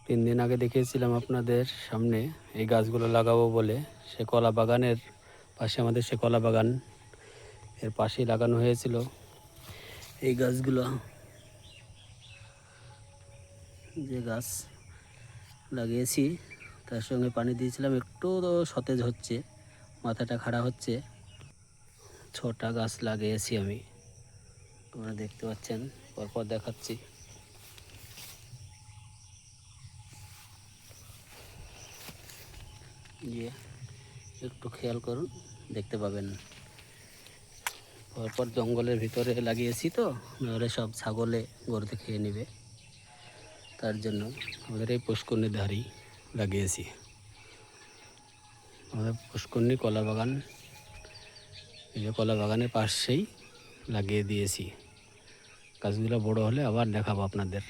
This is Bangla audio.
3 দিন আগে দেখিয়েছিলাম আপনাদের সামনে এই গাছগুলো লাগাবো বলে। সে কলা বাগানের পাশে আমাদের সে কলা বাগান এর পাশেই লাগানো হয়েছিল এই গাছগুলো। যে গাছ লাগিয়েছি তার সঙ্গে পানি দিয়েছিলাম, একটু তো সতেজ হচ্ছে, মাথাটা খাড়া হচ্ছে। 6টা গাছ লাগিয়েছি আমি, আপনারা দেখতে পাচ্ছেন, পরপর দেখাচ্ছি। যে একটু খেয়াল করুন, দেখতে পাবেন। পরপর জঙ্গলের ভিতরে লাগিয়েছি তো, নাহলে সব ছাগলে গরুতে খেয়ে নেবে। তার জন্য আমাদের এই পুষ্করণীর ধারেই লাগিয়েছি। আমাদের পুষ্করণী কলা বাগান, এই যে কলা বাগানের পাশেই লাগিয়ে দিয়েছি। গাছগুলো বড় হলে আবার দেখাবো আপনাদের।